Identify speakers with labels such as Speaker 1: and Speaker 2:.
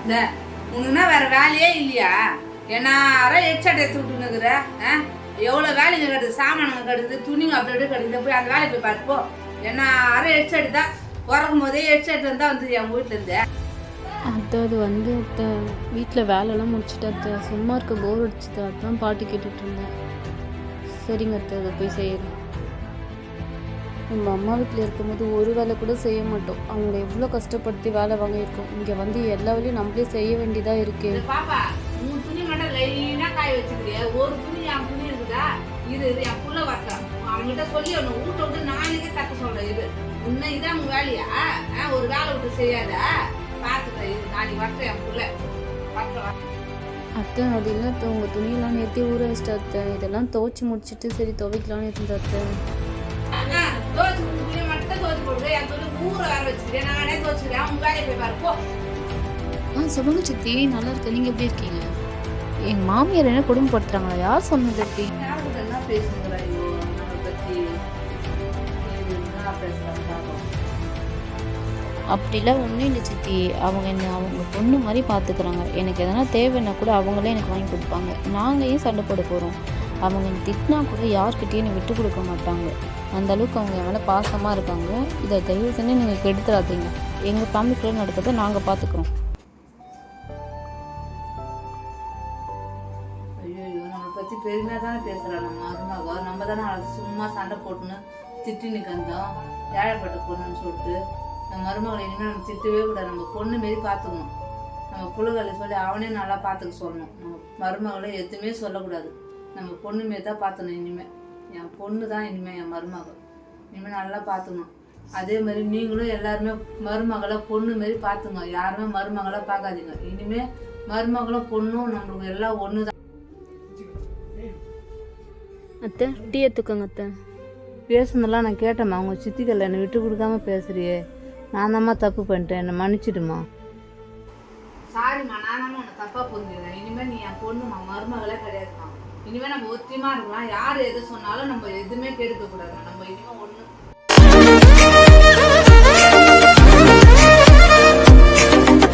Speaker 1: இந்த உனக்குன்னா வேற வேலையே இல்லையா? என்னாரம் ஹெட்செட் எடுத்து விட்டுனுக்குற. எவ்வளோ வேலைங்க கட்டுது, சாமானங்க கட்டுது, துணிங்க அப்படி அப்படியே கட்டுது. போய் அந்த வேலையை போய் பார்ப்போம். என்னாரம் ஹெட்செட் தான். பிறக்கும் போதே ஹெட்செட் தான் வந்து என் வீட்டிலேருந்து.
Speaker 2: அது வந்து வீட்டில் வேலைலாம் முடிச்சுட்டு அத்தை சும்மா இருக்க போர் அடிச்சுது, அதுதான் பாட்டு கேட்டுட்டு இருந்தேன். சரிங்க அத்தை, அதை போய் செய்யறேன். நம்ம அம்மா வீட்டில் இருக்கும்போது ஒரு வேலை கூட செய்ய மாட்டோம். அவங்கள எவ்வளோ கஷ்டப்படுத்தி வேலை வாங்கியிருக்கோம். இங்கே வந்து எல்லா வேலையும் நம்மளே செய்ய வேண்டியதாக இருக்கு.
Speaker 1: பாப்பா, உன் துணி மட்டும் லைனா காய வச்சுக்கிறிய, ஒரு துணி என் துணி இருக்குதா? இது என் புள்ள வரட்டும், அவங்ககிட்ட சொல்லி ஒன்று ஊட்ட விட்டு நாளைக்கே கட்ட சொல்றேன். இது உன்ன இதான் உங்க வேலையா? ஒரு வேலை விட்டு செய்யாத. பார்த்துக்கிறேன், இது நாளைக்கு வரட்டும் என் புள்ள வரட்டும்.
Speaker 2: அத்தை அது இல்லை அத்தை, உங்கள் துணியெல்லாம் நேர்த்தி ஊற வச்சிட்ட அத்தை. இதெல்லாம் துவைச்சி முடிச்சுட்டு சரி துவைக்கலான்னு இருந்த அத்தை.
Speaker 1: தோச்சு துணி மட்டும் தோச்சு போடுவேன், என் துணி ஊற வேற வச்சுக்கிறேன். நானே தோச்சுக்கிறேன், உங்க வேலையை போய் பாரு போ.
Speaker 2: சொல்லுங்க சித்தி, நல்லா இருக்கு. நீங்கள் எப்படி இருக்கீங்க? எங்கள் மாமியார் என்ன குடும்பப்படுத்துறாங்களா? யார் சொன்னது? எப்படி
Speaker 1: என்ன பேசுகிறா நம்மளை பற்றி? என்ன பேசுகிறாங்க?
Speaker 2: அப்படிலாம் ஒன்றும் இல்லை சித்தி. அவங்க என்ன அவங்க பொண்ணு மாதிரி பார்த்துக்கிறாங்க. எனக்கு எதனா தேவைன்னா கூட அவங்களே எனக்கு வாங்கி கொடுப்பாங்க. நாங்கள் ஏன் சண்டை போட போகிறோம்? அவங்க திட்டினா கூட யார்கிட்டையும் என்னை விட்டு கொடுக்க மாட்டாங்க. அந்த அளவுக்கு அவங்க என் மேலே பாசமாக இருக்காங்க. இதை தயவு செஞ்சு நீங்கள் கெடுத்துடாதீங்க. எங்கள் ஃபேமிலிக்குள்ளே நடக்கிறத நாங்கள் பார்த்துக்குறோம்.
Speaker 1: ஐயோ, நம்மளை பற்றி பெருமையாக தானே பேசுகிறாங்க மருமக. நம்ம தானே சும்மா சண்டை போட்டுன்னு திட்டி நிற்கந்தோம், ஏழைப்பட்ட பொண்ணுன்னு சொல்லிட்டு. நம்ம மருமகளை இனிமேல் நம்ம திட்டவே கூடாது. நம்ம பொண்ணு மாரி பார்த்துக்கணும். நம்ம புள்ளைகளை சொல்லி அவனே நல்லா பார்த்துக்க சொல்லணும். நம்ம மருமகளை எதுவுமே சொல்லக்கூடாது. நம்ம பொண்ணு மாரி தான் பார்த்துக்கணும். இனிமேல் என் பொண்ணு தான் இனிமேல் என் மருமகள். இனிமேல் நல்லா பார்த்துக்கணும். அதே மாதிரி நீங்களும் எல்லாருமே மருமகளை பொண்ணு மாரி பார்த்துங்க. யாருமே மருமகளை பார்க்காதீங்க. இனிமேல் மருமகளும் பொண்ணும் நம்மளுக்கு எல்லாம் ஒன்று தான்.
Speaker 2: அத்தை டீ எடுத்துக்கோங்க அத்தை.
Speaker 1: பேசுனதெல்லாம் நான் கேட்டேம்மா. அவங்க சித்திகள் என்னை விட்டு கொடுக்காம பேசுறியே, நான் தாம்மா தப்பு பண்ணிட்டேன், என்னை மன்னிச்சிடுமா. சாரிம்மா, நானாம்மா உன்னை தப்பாக புரிஞ்சுக்கிறேன். இனிமேல் நீ என் பொண்ணுமா, மருமகளே கிடையாதுமா. இனிமேல் நம்ம ஒத்தியமாக இருக்கலாம். யார் எது சொன்னாலும் நம்ம எதுவுமே கெடுக்கக்கூடாதுமா. நம்ம இனிமேல் ஒன்று